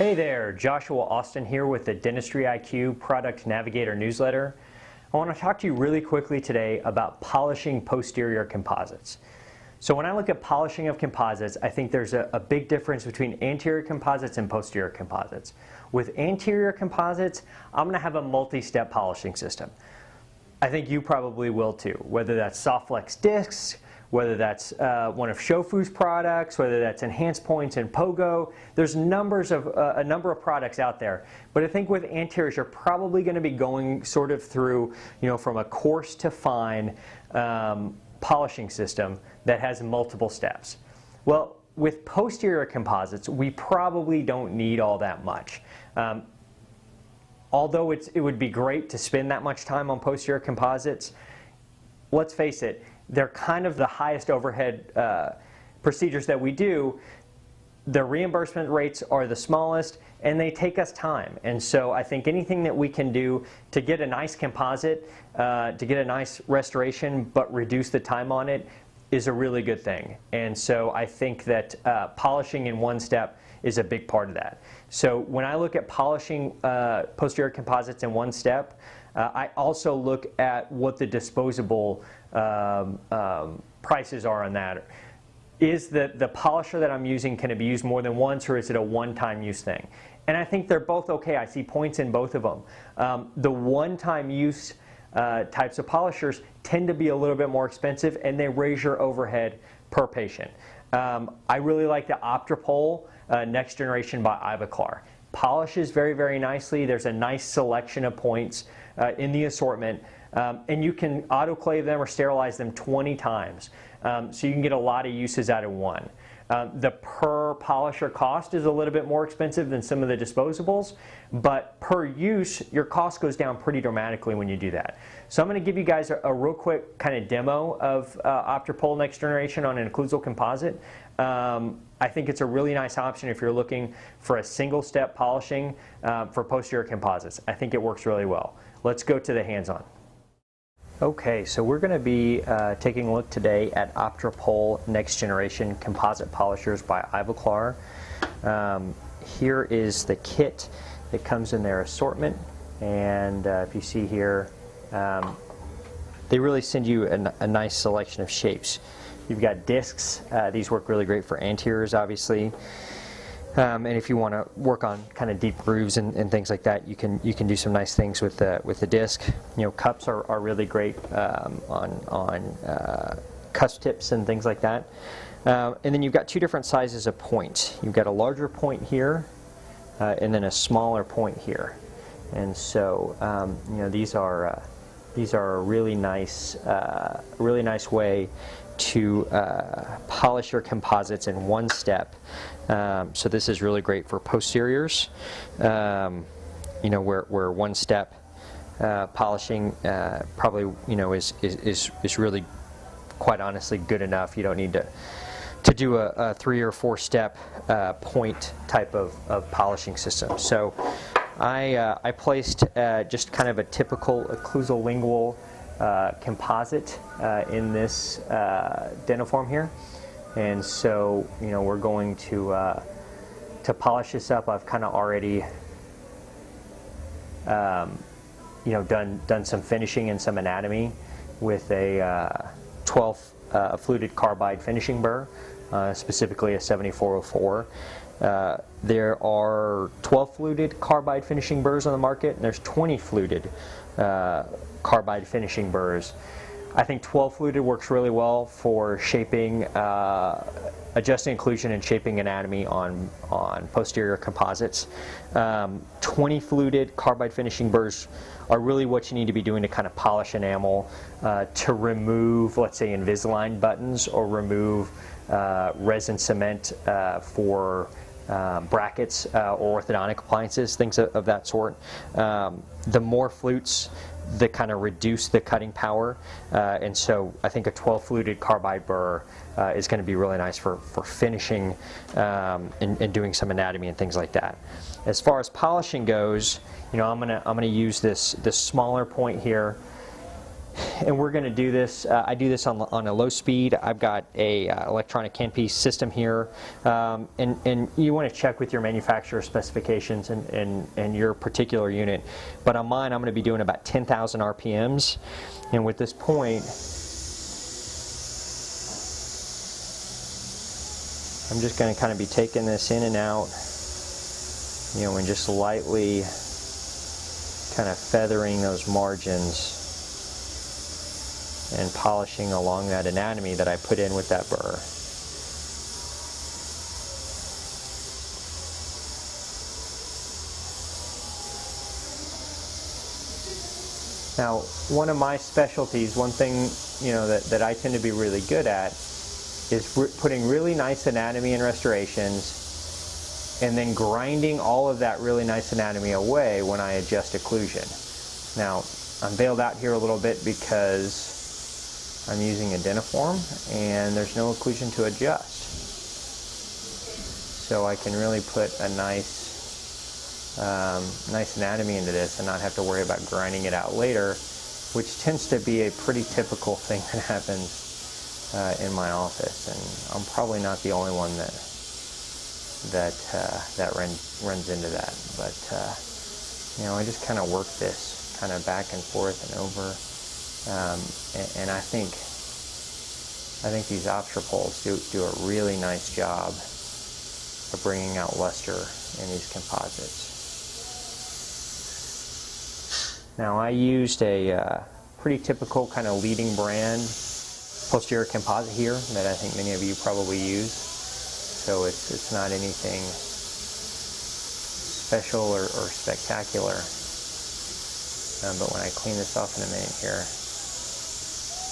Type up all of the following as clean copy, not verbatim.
Hey there, Joshua Austin here with the Dentistry IQ Product Navigator newsletter. I want to talk to you really quickly today about polishing posterior composites. So when I look at polishing of composites, I think there's a big difference between anterior composites and posterior composites. With anterior composites, I'm going to have a multi-step polishing system. I think you probably will too, whether that's soft flex discs, whether that's one of Shofu's products, whether that's Enhanced Points and Pogo. There's a number of products out there. But I think with anteriors, you're probably going to be going sort of through, from a coarse to fine polishing system that has multiple steps. Well, with posterior composites, we probably don't need all that much. Although it would be great to spend that much time on posterior composites, let's face it, they're kind of the highest overhead procedures that we do. The reimbursement rates are the smallest and they take us time. And so I think anything that we can do to get a nice composite, to get a nice restoration but reduce the time on it is a really good thing. And so I think that polishing in one step is a big part of that. So when I look at polishing posterior composites in one step, I also look at what the disposable prices are on that. Is the polisher that I'm using, can it be used more than once, or is it a one-time use thing? And I think they're both okay. I see points in both of them. The one-time use types of polishers tend to be a little bit more expensive, and they raise your overhead per patient. I really like the OptraPol Next Generation by Ivoclar. Polishes very, very nicely. There's a nice selection of points in the assortment, and you can autoclave them or sterilize them 20 times. So you can get a lot of uses out of one. The per polisher cost is a little bit more expensive than some of the disposables, but per use, your cost goes down pretty dramatically when you do that. So I'm going to give you guys a real quick kind of demo of OptraPol Next Generation on an occlusal composite. I think it's a really nice option if you're looking for a single step polishing for posterior composites. I think it works really well. Let's go to the hands-on. Okay, so we're going to be taking a look today at OptraPol Next Generation Composite Polishers by Ivoclar. Here is the kit that comes in their assortment, and if you see here, they really send you a nice selection of shapes. You've got discs. These work really great for anteriors, obviously. And if you want to work on kind of deep grooves and things like that, you can do some nice things with the disc. Cups are really great on cusp tips and things like that. And then you've got two different sizes of points. You've got a larger point here, and then a smaller point here. And so these are a really nice way to polish your composites in one step. So this is really great for posteriors, where one step polishing probably is really, quite honestly, good enough. You don't need to do a 3 or 4 step point type of polishing system. So I placed just kind of a typical occlusal lingual composite in this dentiform here, and so we're going to polish this up. I've kind of already done some finishing and some anatomy with a 12 fluted carbide finishing burr, specifically a 7404. There are 12 fluted carbide finishing burrs on the market, and there's 20 fluted carbide finishing burrs. I think 12 fluted works really well for shaping, adjusting occlusion and shaping anatomy on posterior composites. 20 fluted carbide finishing burrs are really what you need to be doing to kind of polish enamel, to remove, let's say, Invisalign buttons, or remove resin cement for brackets or orthodontic appliances, things of that sort. The more flutes, the kind of reduce the cutting power, and so I think a 12 fluted carbide burr is going to be really nice for finishing and doing some anatomy and things like that. As far as polishing goes, I'm gonna use this smaller point here. and we're going to do this. I do this on a low speed. I've got a electronic handpiece system here, and you want to check with your manufacturer specifications and your particular unit. But on mine, I'm going to be doing about 10,000 RPMs, and with this point, I'm just going to kind of be taking this in and out, and just lightly kind of feathering those margins and polishing along that anatomy that I put in with that burr. Now, one of my specialties, one thing that I tend to be really good at, is putting really nice anatomy in restorations and then grinding all of that really nice anatomy away when I adjust occlusion. Now, I'm veiled out here a little bit because I'm using a dentiform and there's no occlusion to adjust. So I can really put a nice anatomy into this and not have to worry about grinding it out later, which tends to be a pretty typical thing that happens in my office, and I'm probably not the only one that runs into that. But I just kind of work this kind of back and forth and over, and I think these OptraPols do a really nice job of bringing out luster in these composites. Now, I used a pretty typical kind of leading brand posterior composite here that I think many of you probably use, so it's not anything special or spectacular, but when I clean this off in a minute here,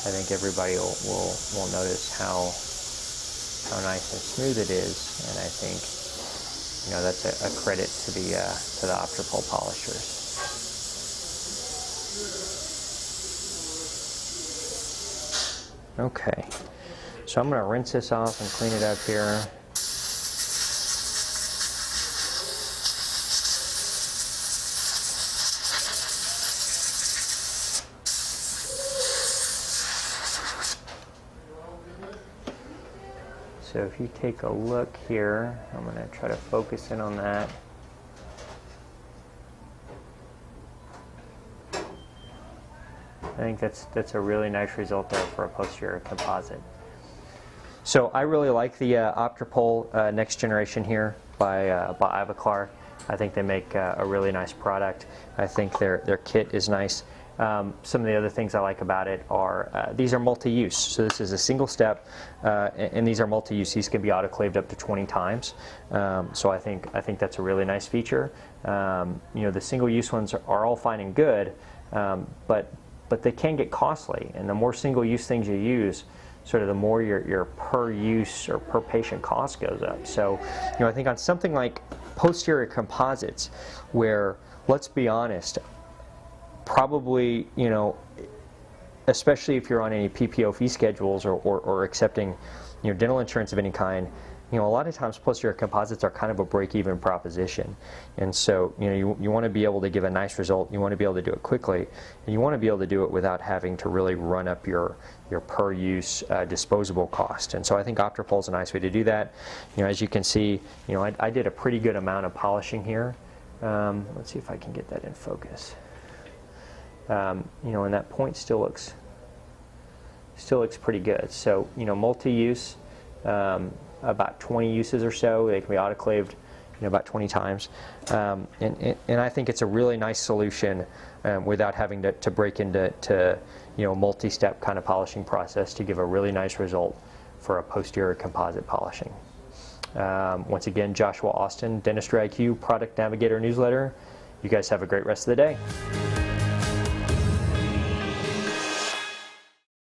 I think everybody will notice how nice and smooth it is, and I think that's a credit to the OptraPol polishers. Okay, so I'm going to rinse this off and clean it up here. So if you take a look here, I'm going to try to focus in on that. I think that's a really nice result there for a posterior composite. So I really like the OptraPol next generation here by Ivoclar. I think they make a really nice product. I think their kit is nice. Some of the other things I like about it are these are multi-use. So this is a single step, and these are multi-use. These can be autoclaved up to 20 times. So I think that's a really nice feature. The single-use ones are all fine and good, but they can get costly, and the more single-use things you use, sort of the more your per-use or per-patient cost goes up. So, I think on something like posterior composites, where, let's be honest, probably, especially if you're on any PPO fee schedules or accepting, dental insurance of any kind, a lot of times posterior composites are kind of a break-even proposition, and so you want to be able to give a nice result. You want to be able to do it quickly, and you want to be able to do it without having to really run up your per-use disposable cost. And so I think OptraPol is a nice way to do that. As you can see, I did a pretty good amount of polishing here. Let's see if I can get that in focus. And that point still looks pretty good. So multi-use. About 20 uses or so. They can be autoclaved about 20 times. And I think it's a really nice solution without having to break into multi-step kind of polishing process to give a really nice result for a posterior composite polishing. Once again, Joshua Austin, Dentistry IQ Product Navigator Newsletter. You guys have a great rest of the day.